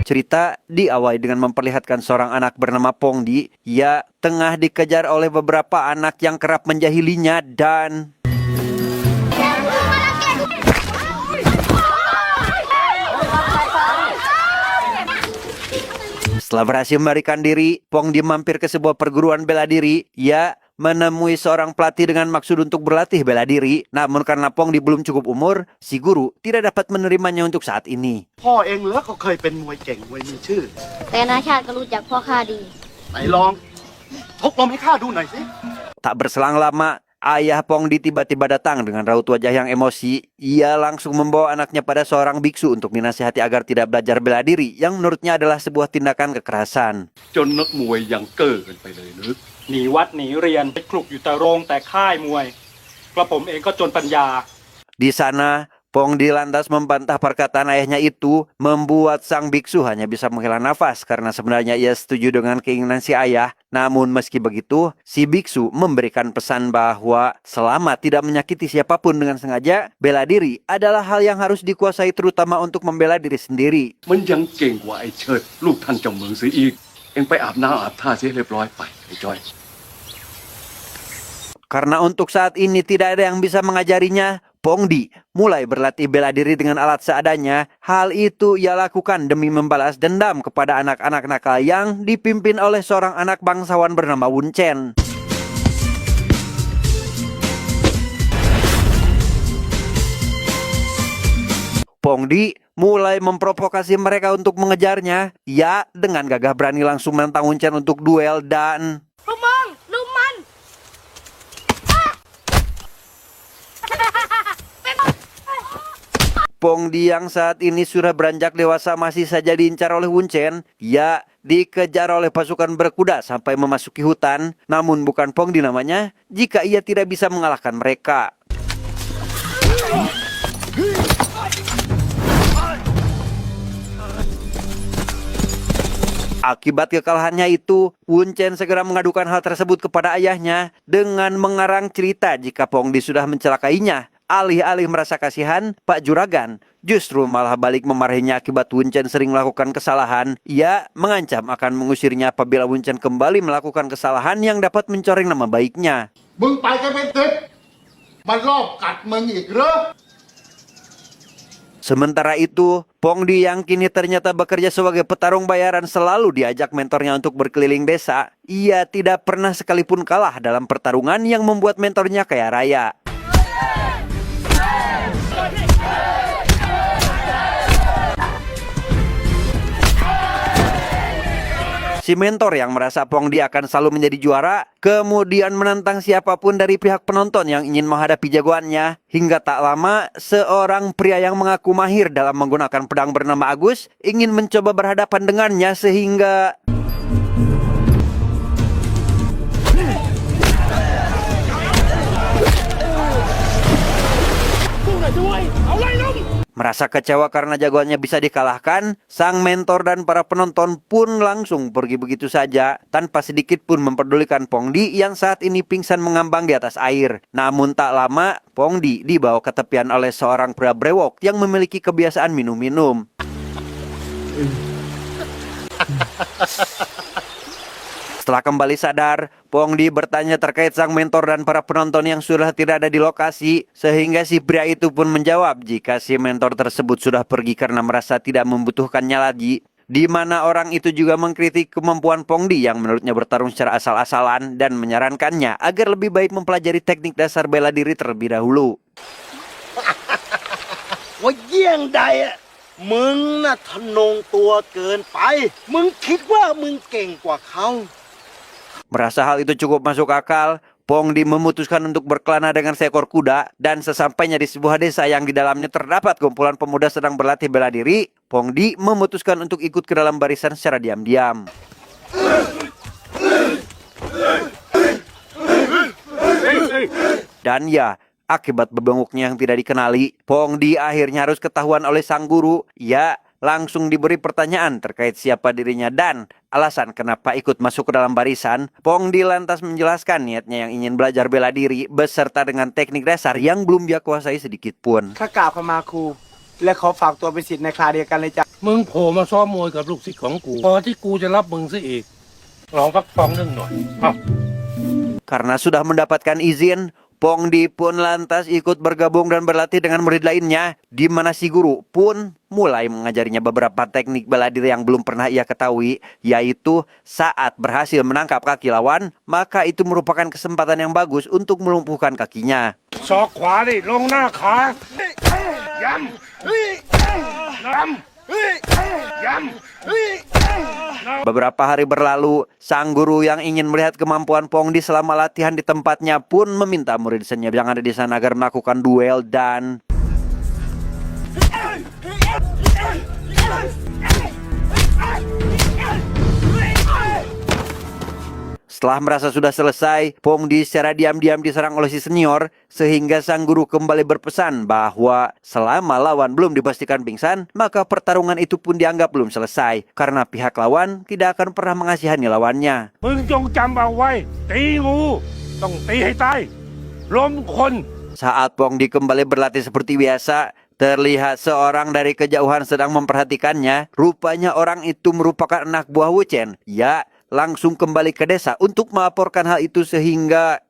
Cerita diawali dengan memperlihatkan seorang anak bernama Pongdi. Ia tengah dikejar oleh beberapa anak yang kerap menjahilinya dan setelah berhasil melarikan diri, Pongdi mampir ke sebuah perguruan bela diri. Ia menemui seorang pelatih dengan maksud untuk berlatih bela diri. Namun karena Pongdi belum cukup umur, si guru tidak dapat menerimanya untuk saat ini. พ่อเองเหรอก็เคยเป็นมวยเก่งมวยมีชื่อ แต่นาชาติก็รู้จักพ่อข้าดี ไหนลองชกลมให้ข้าดูหน่อยสิ Tak berselang lama, ayah Pongdi tiba-tiba datang dengan raut wajah yang emosi. Ia langsung membawa anaknya pada seorang biksu untuk dinasihati agar tidak belajar bela diri, yang menurutnya adalah sebuah tindakan kekerasan. จนนักมวยยังเก้อกันไปเลยนึก หนีวัดหนีเรียนไปคลุกอยู่แต่โรงแต่ค่ายมวยกระผมเองก็จนปัญญา Di sana, Pongdi lantas membantah perkataan ayahnya itu, membuat sang biksu hanya bisa menghela nafas karena sebenarnya ia setuju dengan keinginan si ayah. Namun meski begitu, si biksu memberikan pesan bahwa selama tidak menyakiti siapapun dengan sengaja, bela diri adalah hal yang harus dikuasai terutama untuk membela diri sendiri. มันยังเก่งกว่าไอ้เชิดลูกท่านเจ้าเมืองเสียอีกเอ็งไปอาบน้ำอาบท่าเสียเรียบร้อยไปไอ้จ้อย Karena untuk saat ini tidak ada yang bisa mengajarinya, Pongdi mulai berlatih bela diri dengan alat seadanya. Hal itu ia lakukan demi membalas dendam kepada anak-anak nakal yang dipimpin oleh seorang anak bangsawan bernama Wun Chen. Pongdi mulai memprovokasi mereka untuk mengejarnya. Ia dengan gagah berani langsung menantang Wun Chen untuk duel dan Pongdi yang saat ini sudah beranjak dewasa masih saja diincar oleh Wun Chen. Ia dikejar oleh pasukan berkuda sampai memasuki hutan. Namun bukan Pongdi namanya jika ia tidak bisa mengalahkan mereka. Akibat kekalahannya itu, Wun Chen segera mengadukan hal tersebut kepada ayahnya dengan mengarang cerita jika Pongdi sudah mencelakainya. Alih-alih merasa kasihan, Pak Juragan justru malah balik memarahinya akibat Wun Chen sering melakukan kesalahan. Ia mengancam akan mengusirnya apabila Wun Chen kembali melakukan kesalahan yang dapat mencoreng nama baiknya. มึงไปกันเป็นสิบมันรอบกัดมึงอีกเหรอ Sementara itu, Pongdi yang kini ternyata bekerja sebagai petarung bayaran selalu diajak mentornya untuk berkeliling desa. Ia tidak pernah sekalipun kalah dalam pertarungan yang membuat mentornya kaya raya. Si mentor yang merasa Pongdi akan selalu menjadi juara, kemudian menantang siapapun dari pihak penonton yang ingin menghadapi jagoannya. Hingga tak lama, seorang pria yang mengaku mahir dalam menggunakan pedang bernama Agus ingin mencoba berhadapan dengannya sehingga merasa kecewa karena jagoannya bisa dikalahkan, sang mentor dan para penonton pun langsung pergi begitu saja tanpa sedikit pun memperdulikan Pongdi yang saat ini pingsan mengambang di atas air. Namun tak lama, Pongdi dibawa ke tepian oleh seorang pria brewok yang memiliki kebiasaan minum-minum. Setelah kembali sadar, Pongdi bertanya terkait sang mentor dan para penonton yang sudah tidak ada di lokasi, sehingga si pria itu pun menjawab jika si mentor tersebut sudah pergi karena merasa tidak membutuhkannya lagi. Di mana orang itu juga mengkritik kemampuan Pongdi yang menurutnya bertarung secara asal-asalan dan menyarankannya agar lebih baik mempelajari teknik dasar bela diri terlebih dahulu. ว่าเยี่ยงใดอะมึงน่ะทะนงตัวเกินไปมึงคิดว่ามึงเก่งกว่าเขา Merasa hal itu cukup masuk akal, Pongdi memutuskan untuk berkelana dengan seekor kuda dan sesampainya di sebuah desa yang di dalamnya terdapat kumpulan pemuda sedang berlatih bela diri, Pongdi memutuskan untuk ikut ke dalam barisan secara diam-diam. Dan ya, akibat bebenguknya yang tidak dikenali, Pongdi akhirnya harus ketahuan oleh sang guru. Ia langsung diberi pertanyaan terkait siapa dirinya dan alasan kenapa ikut masuk ke dalam barisan. Pongdi lantas menjelaskan niatnya yang ingin belajar bela diri beserta dengan teknik dasar yang belum dia kuasai sedikit pun. ข้ากราบขมาครูและขอฝากตัวเป็นศิษย์ในคลาเดียวกันเลยจ้ะ มึงโผล่มาซ้อมมวยกับลูกศิษย์ของกูพอที่กูจะรับมึงซะอีกลองฟักทองเรื่องหน่อยเอ้า Karena sudah mendapatkan izin, Pongdi pun lantas ikut bergabung dan berlatih dengan murid lainnya, di mana si guru pun mulai mengajarinya beberapa teknik bela diri yang belum pernah ia ketahui, yaitu saat berhasil menangkap kaki lawan, maka itu merupakan kesempatan yang bagus untuk melumpuhkan kakinya. ศอกขวาดิลงหน้าขาย้ำย้ำย้ำ Beberapa hari berlalu, sang guru yang ingin melihat kemampuan Pongdi selama latihan di tempatnya pun meminta murid-muridnya yang ada di sana agar melakukan duel dan setelah merasa sudah selesai, Pongdi secara diam-diam diserang oleh si senior, sehingga sang guru kembali berpesan bahwa selama lawan belum dipastikan pingsan, maka pertarungan itu pun dianggap belum selesai, karena pihak lawan tidak akan pernah mengasihani lawannya. มึงจงจำเอาไว้ตีงูต้องตีให้ตายล้มคน Saat Pongdi kembali berlatih seperti biasa, terlihat seorang dari kejauhan sedang memperhatikannya. Rupanya orang itu merupakan anak buah Wuchen. Ya, langsung kembali ke desa untuk melaporkan hal itu sehingga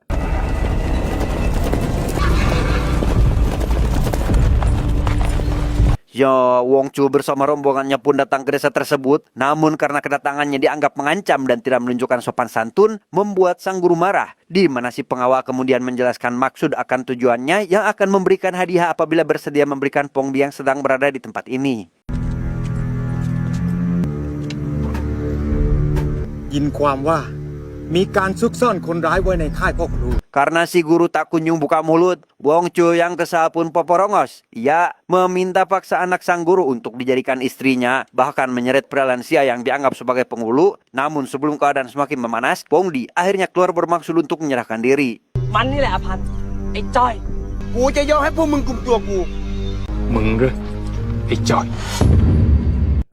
Wong Chu bersama rombongannya pun datang ke desa tersebut. Namun karena kedatangannya dianggap mengancam dan tidak menunjukkan sopan santun, membuat sang guru marah. Di mana si pengawal kemudian menjelaskan maksud akan tujuannya yang akan memberikan hadiah apabila bersedia memberikan Pongdi yang sedang berada di tempat ini. ยินความว่ามีการซุกซ่อนคนร้ายไว้ในค่ายพ่อครู Karena si guru tak kunjung buka mulut, Wong Chu yang kesal pun poporongos. Ia meminta paksa anak sang guru untuk dijadikan istrinya, bahkan menyeret pria lansia yang dianggap sebagai penghulu. Namun sebelum keadaan semakin memanas, Pongdi akhirnya keluar bermaksud untuk menyerahkan diri. มันนี่แหละอภันไอ้จ้อย กูจะยอมให้พวกมึงกลุ่มตัวกู มึงเหรอไอ้จอย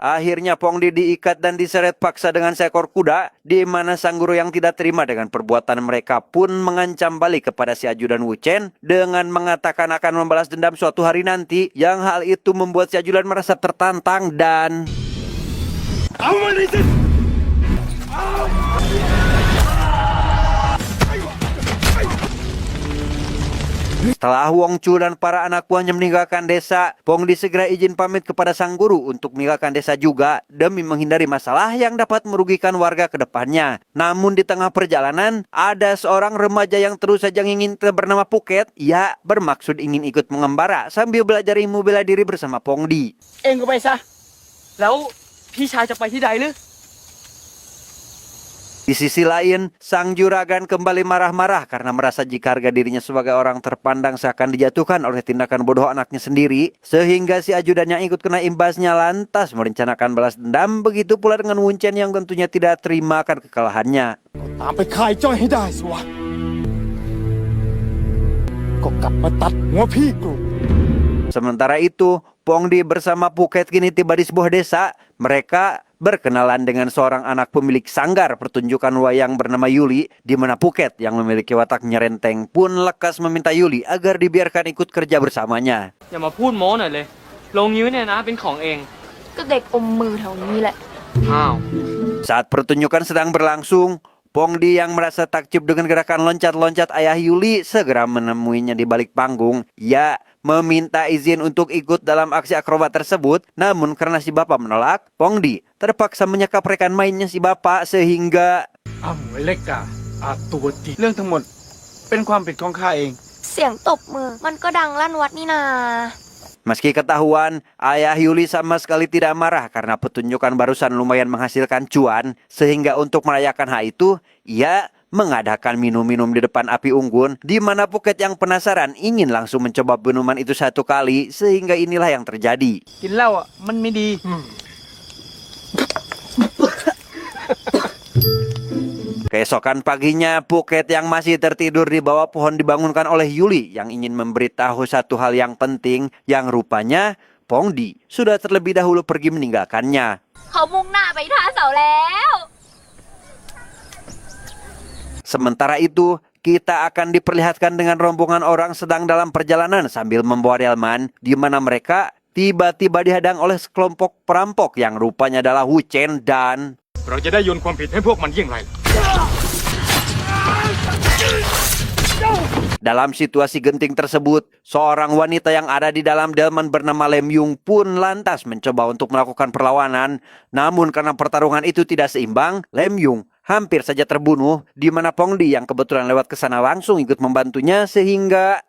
Akhirnya Pongdi diikat dan diseret paksa dengan seekor kuda, di mana sang guru yang tidak terima dengan perbuatan mereka pun mengancam balik kepada si ajudan Wuchen dengan mengatakan akan membalas dendam suatu hari nanti, yang hal itu membuat si ajudan merasa tertantang dan setelah Wong Chu dan para anak buahnya meninggalkan desa, Pongdi segera izin pamit kepada sang guru untuk meninggalkan desa juga demi menghindari masalah yang dapat merugikan warga ke depannya. Namun di tengah perjalanan, ada seorang remaja yang terus saja ingin bernama Phuket. Ia bermaksud ingin ikut mengembara sambil belajar ilmu bela diri bersama Pongdi. เองก็ไปซะ แล้วพี่ชายจะไปที่ใดหรือ Di sisi lain, sang juragan kembali marah-marah karena merasa jika harga dirinya sebagai orang terpandang seakan dijatuhkan oleh tindakan bodoh anaknya sendiri, sehingga si ajudan yang ikut kena imbasnya lantas merencanakan balas dendam, begitu pula dengan Wuchen yang tentunya tidak terima akan kekalahannya. ตามไปฆ่าไอ้จ้อยให้ได้สิวะก็กลับมาตัดหัวพี่กู Sementara itu, Pongdi bersama Phuket kini tiba di sebuah desa. Mereka berkenalan dengan seorang anak pemilik sanggar pertunjukan wayang bernama Yuli, di mana Phuket yang memiliki watak nyerenteng pun lekas meminta Yuli agar dibiarkan ikut kerja bersamanya. อย่ามาพูดโม้หน่อยเลยโรงยิ้วเนี่ยนะเป็นของเอง ก็เด็กอมมือแถวนี้แหละ อ้าว Saat pertunjukan sedang berlangsung, Pongdi yang merasa takjub dengan gerakan loncat-loncat ayah Yuli segera menemuinya di balik panggung. Ia meminta izin untuk ikut dalam aksi akrobat tersebut. Namun karena si bapak menolak, Pongdi terpaksa menyekap rekan mainnya si bapak sehingga อ้ำไอ้เล็กอะอาตัวจริง เรื่องทั้งหมดเป็นความผิดของข้าเอง เสียงตบมือมันก็ดังลั่นวัดนี่นา meski ketahuan, ayah Yuli sama sekali tidak marah karena pertunjukan barusan lumayan menghasilkan cuan, sehingga untuk merayakan hal itu, ia mengadakan minum-minum di depan api unggun, di mana Phuket yang penasaran ingin langsung mencoba minuman itu satu kali, sehingga inilah yang terjadi. กินเหล้าอ่ะมันไม่ดี Keesokan paginya, Phuket yang masih tertidur di bawah pohon dibangunkan oleh Yuli yang ingin memberitahu satu hal yang penting, yang rupanya Pongdi sudah terlebih dahulu pergi meninggalkannya. เขามุ่งหน้าไปท่าเสาแล้ว Sementara itu, kita akan diperlihatkan dengan rombongan orang sedang dalam perjalanan sambil membawa delman, di mana mereka tiba-tiba dihadang oleh sekelompok perampok yang rupanya adalah Wu Chen dan เราจะได้โยนความผิดให้พวกมันยิ่งไร dalam situasi genting tersebut, seorang wanita yang ada di dalam delman bernama Lem Yung pun lantas mencoba untuk melakukan perlawanan. Namun karena pertarungan itu tidak seimbang, Lem Yung hampir saja terbunuh, di mana Pongdi yang kebetulan lewat ke sana langsung ikut membantunya sehingga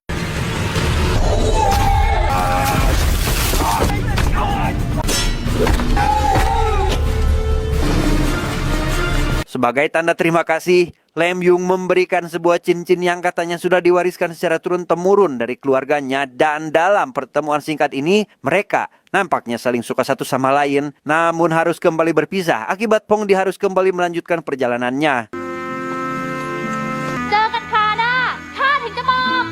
sebagai tanda terima kasih, Lem Yung memberikan sebuah cincin yang katanya sudah diwariskan secara turun-temurun dari keluarganya, dan dalam pertemuan singkat ini mereka nampaknya saling suka satu sama lain, namun harus kembali berpisah akibat Pongdi harus kembali melanjutkan perjalanannya. เจอกันคราวหน้าข้าถึงจะบอก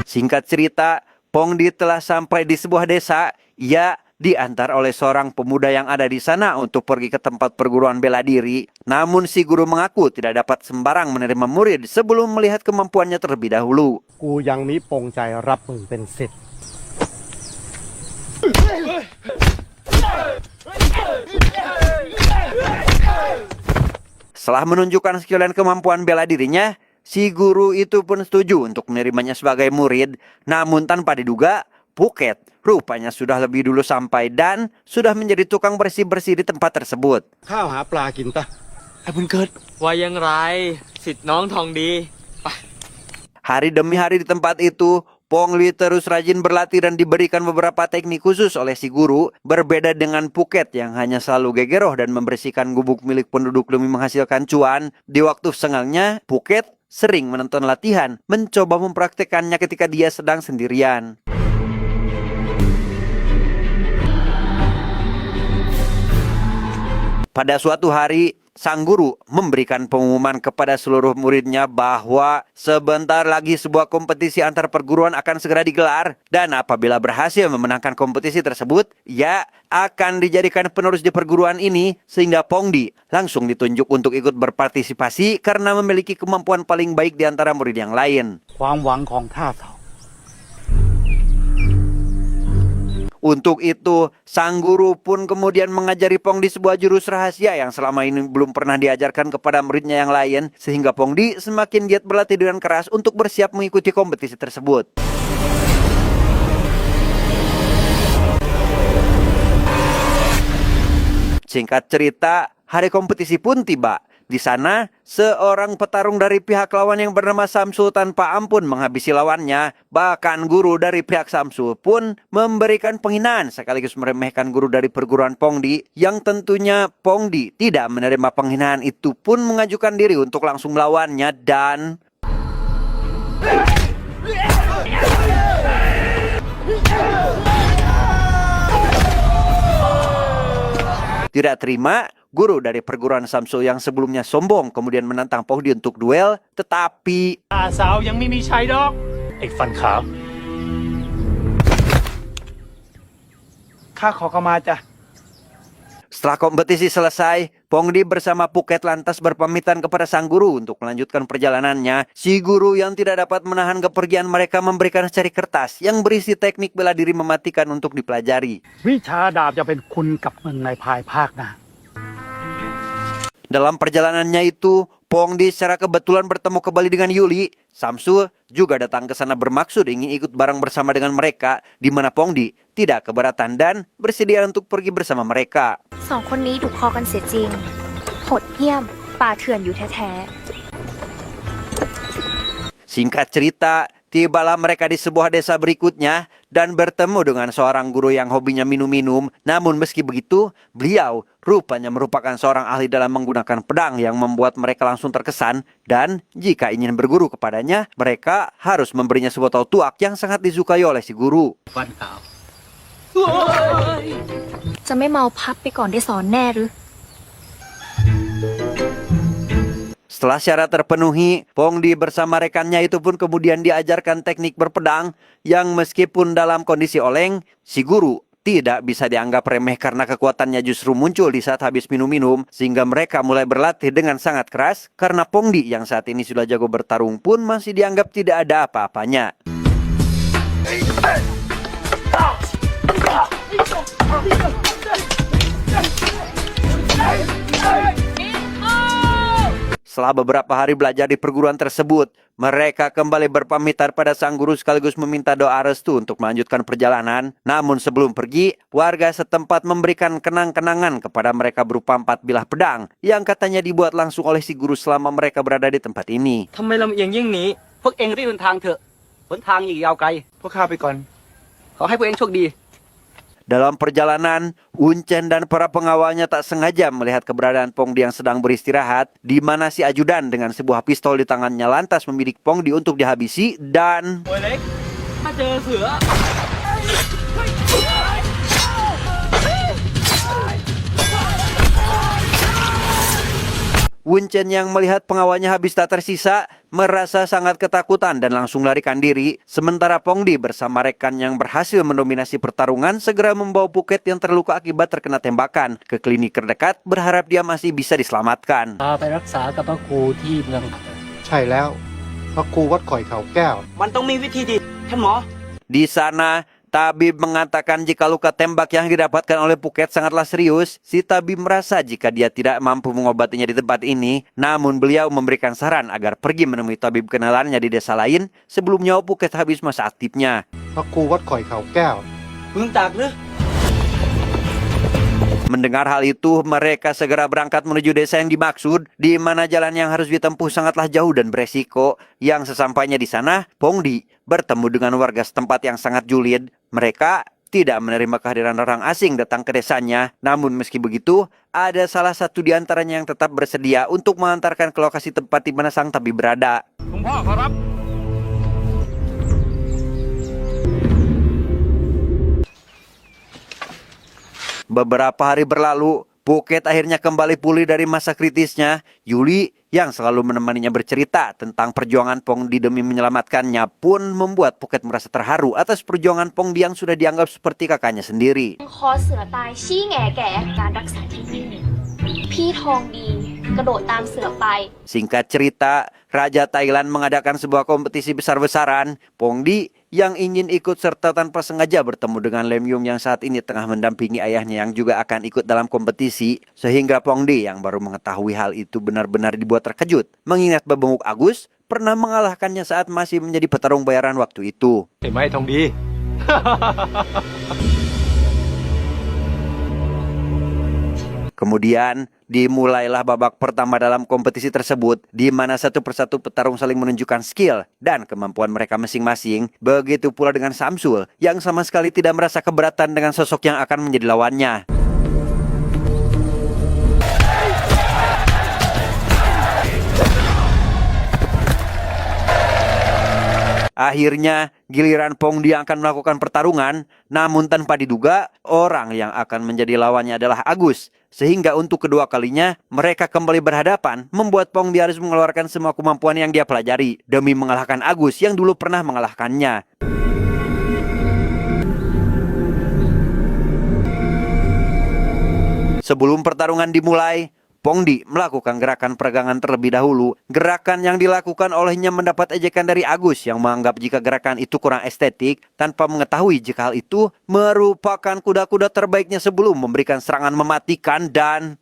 Singkat cerita, Pongdi telah sampai di sebuah desa. Ia diantar oleh seorang pemuda yang ada di sana untuk pergi ke tempat perguruan bela diri. Namun si guru mengaku tidak dapat sembarang menerima murid sebelum melihat kemampuannya terlebih dahulu. กูยังมิปรงใจรับมึงเป็นศิษย์ Setelah menunjukkan skill dan kemampuan bela dirinya, si guru itu pun setuju untuk menerimanya sebagai murid. Namun tanpa diduga, Phuket rupanya sudah lebih dulu sampai dan sudah menjadi tukang bersih-bersih di tempat tersebut. ข้าวหาปลากินตะ ไอ้บุญเกิดว่ายังไรสิทธิ์น้องทองดี Hari demi hari di tempat itu, Pongli terus rajin berlatih dan diberikan beberapa teknik khusus oleh si guru. Berbeda dengan Phuket yang hanya selalu gegeroh dan membersihkan gubuk milik penduduk demi menghasilkan cuan. Di waktu sengangnya, Phuket sering menonton latihan, mencoba mempraktekannya ketika dia sedang sendirian. Pada suatu hari, sang guru memberikan pengumuman kepada seluruh muridnya bahwa sebentar lagi sebuah kompetisi antar perguruan akan segera digelar, dan apabila berhasil memenangkan kompetisi tersebut, ia akan dijadikan penerus di perguruan ini, sehingga Pongdi langsung ditunjuk untuk ikut berpartisipasi karena memiliki kemampuan paling baik di antara murid yang lain. ความหวังของท่าเสา Untuk itu, sang guru pun kemudian mengajari Pongdi sebuah jurus rahasia yang selama ini belum pernah diajarkan kepada muridnya yang lain, sehingga Pongdi semakin giat berlatih dengan keras untuk bersiap mengikuti kompetisi tersebut. Singkat cerita, hari kompetisi pun tiba. Di sana, seorang petarung dari pihak lawan yang bernama Samsul tanpa ampun menghabisi lawannya. Bahkan guru dari pihak Samsul pun memberikan penghinaan sekaligus meremehkan guru dari perguruan Pongdi. Yang tentunya Pongdi tidak menerima penghinaan itu pun mengajukan diri untuk langsung melawannya dan... tidak terima, guru dari perguruan Samsul yang sebelumnya sombong kemudian menantang Pongdi untuk duel, tetapi สาวยังไม่มีชัยดอก ไอ้ฟันขาว ข้าขอเข้ามาจ้ะ setelah kompetisi selesai, Pongdi bersama Phuket lantas berpamitan kepada sang guru untuk melanjutkan perjalanannya. Si guru yang tidak dapat menahan kepergian mereka memberikan secari kertas yang berisi teknik bela diri mematikan untuk dipelajari. วิชาดาบจะเป็นคุณกับมึงในภายภาคหน้า Dalam perjalanannya itu, Pongdi secara kebetulan bertemu kembali dengan Yuli. Samsul juga datang ke sana bermaksud ingin ikut bareng bersama dengan mereka, di mana Pongdi tidak keberatan dan bersedia untuk pergi bersama mereka. สองคนนี้ถูกคอกันเสียจริงโหดเหี้ยมป่าเถื่อนอยู่แท้ Singkat cerita, tibalah mereka di sebuah desa berikutnya dan bertemu dengan seorang guru yang hobinya minum-minum. Namun meski begitu, beliau rupanya merupakan seorang ahli dalam menggunakan pedang yang membuat mereka langsung terkesan. Dan jika ingin berguru kepadanya, mereka harus memberinya sebotol tuak yang sangat disukai oleh si guru. ฟันขาว ๆ จะไม่เมาพับไปก่อนได้สอนแน่หรือ Setelah syarat terpenuhi, Pongdi bersama rekannya itu pun kemudian diajarkan teknik berpedang yang meskipun dalam kondisi oleng, si guru tidak bisa dianggap remeh karena kekuatannya justru muncul di saat habis minum-minum, sehingga mereka mulai berlatih dengan sangat keras karena Pongdi yang saat ini sudah jago bertarung pun masih dianggap tidak ada apa-apanya. Setelah beberapa hari belajar di perguruan tersebut, mereka kembali berpamitan pada sang guru sekaligus meminta doa restu untuk melanjutkan perjalanan. Namun sebelum pergi, warga setempat memberikan kenang-kenangan kepada mereka berupa 4 bilah pedang yang katanya dibuat langsung oleh si guru selama mereka berada di tempat ini. ทำไมลำเอียงยิ่งนี้ พวกเองรีบเดินทางเถอะหนทางอีกยาวไกล พวกข้าไปก่อน ขอให้พวกเองโชคดี Dalam perjalanan, Uncen dan para pengawalnya tak sengaja melihat keberadaan Pongdi yang sedang beristirahat, di mana si ajudan dengan sebuah pistol di tangannya lantas membidik Pongdi untuk dihabisi dan... โวยเล็กถ้าเจอเสือ Uncen yang melihat pengawalnya habis tak tersisa, merasa sangat ketakutan dan langsung larikan diri. Sementara Pongdi bersama rekan yang berhasil mendominasi pertarungan segera membawa Phuket yang terluka akibat terkena tembakan ke klinik terdekat, berharap dia masih bisa diselamatkan. พาไปรักษากับพระครูที่เมือง ใช่แล้วพระครูวัดข่อยเขาแก้ว มันต้องมีวิธีดิท่านหมอ Di sana, tabib mengatakan jika luka tembak yang didapatkan oleh Phuket sangatlah serius, si tabib merasa jika dia tidak mampu mengobatinya di tempat ini, namun beliau memberikan saran agar pergi menemui tabib kenalannya di desa lain sebelum nyawa Phuket habis masa aktifnya. พระครูวัดข่อยเขาแก้ว เมืองตากหรือ Mendengar hal itu, mereka segera berangkat menuju desa yang dimaksud, di mana jalan yang harus ditempuh sangatlah jauh dan beresiko. Yang sesampainya di sana, Pongdi bertemu dengan warga setempat yang sangat julid. Mereka tidak menerima kehadiran orang asing datang ke desanya. Namun meski begitu, ada salah satu di antaranya yang tetap bersedia untuk mengantarkan ke lokasi tempat di mana sang tabib berada. หลวงพ่อขอรับ Beberapa hari berlalu, Phuket akhirnya kembali pulih dari masa kritisnya. Yuli yang selalu menemaninya bercerita tentang perjuangan Pongdi demi menyelamatkannya pun membuat Phuket merasa terharu atas perjuangan Pongdi yang sudah dianggap seperti kakaknya sendiri. คอเสือตายชี้แง่แก่การรักษาที่นี่พี่ทองดีกระโดดตามเสือไป Singkat cerita, Raja Thailand mengadakan sebuah kompetisi besar-besaran. Pongdi yang ingin ikut serta tanpa sengaja bertemu dengan Lem Yung yang saat ini tengah mendampingi ayahnya yang juga akan ikut dalam kompetisi. Sehingga Pongdi yang baru mengetahui hal itu benar-benar dibuat terkejut, mengingat Babenguk Agus pernah mengalahkannya saat masih menjadi petarung bayaran waktu itu. เห็นไหมทองดี Kemudian dimulailah babak pertama dalam kompetisi tersebut, di mana satu persatu petarung saling menunjukkan skill dan kemampuan mereka masing-masing. Begitu pula dengan Samsul yang sama sekali tidak merasa keberatan dengan sosok yang akan menjadi lawannya. Akhirnya, giliran Pongdi yang akan melakukan pertarungan, namun tanpa diduga, orang yang akan menjadi lawannya adalah Agus. Sehingga untuk kedua kalinya, mereka kembali berhadapan, membuat Pongdi harus mengeluarkan semua kemampuan yang dia pelajari, demi mengalahkan Agus yang dulu pernah mengalahkannya. Sebelum pertarungan dimulai, Pongdi melakukan gerakan peregangan terlebih dahulu. Gerakan yang dilakukan olehnya mendapat ejekan dari Agus yang menganggap jika gerakan itu kurang estetik, tanpa mengetahui jika hal itu merupakan kuda-kuda terbaiknya sebelum memberikan serangan mematikan dan...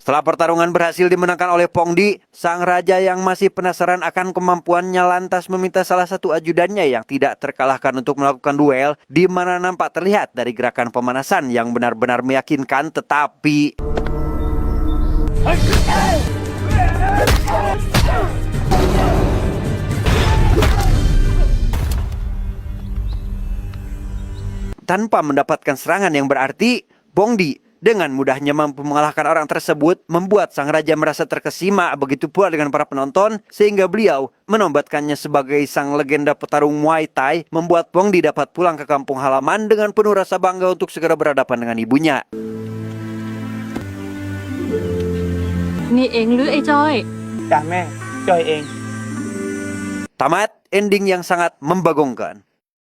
Setelah pertarungan berhasil dimenangkan oleh Pongdi, sang raja yang masih penasaran akan kemampuannya lantas meminta salah satu ajudannya yang tidak terkalahkan untuk melakukan duel, di mana nampak terlihat dari gerakan pemanasan yang benar-benar meyakinkan, tetapi... Tanpa mendapatkan serangan yang berarti, Pongdi dengan mudahnya mampu mengalahkan orang tersebut, membuat sang raja merasa terkesima, begitu pula dengan para penonton, sehingga beliau menobatkannya sebagai sang legenda petarung Muay Thai, membuat Pongdi dapat pulang ke kampung halaman dengan penuh rasa bangga untuk segera berhadapan dengan ibunya. นี่เองหรือไอ้จ้อย จ้าแม่จ้อยเอง Tamat ending yang sangat membagongkan.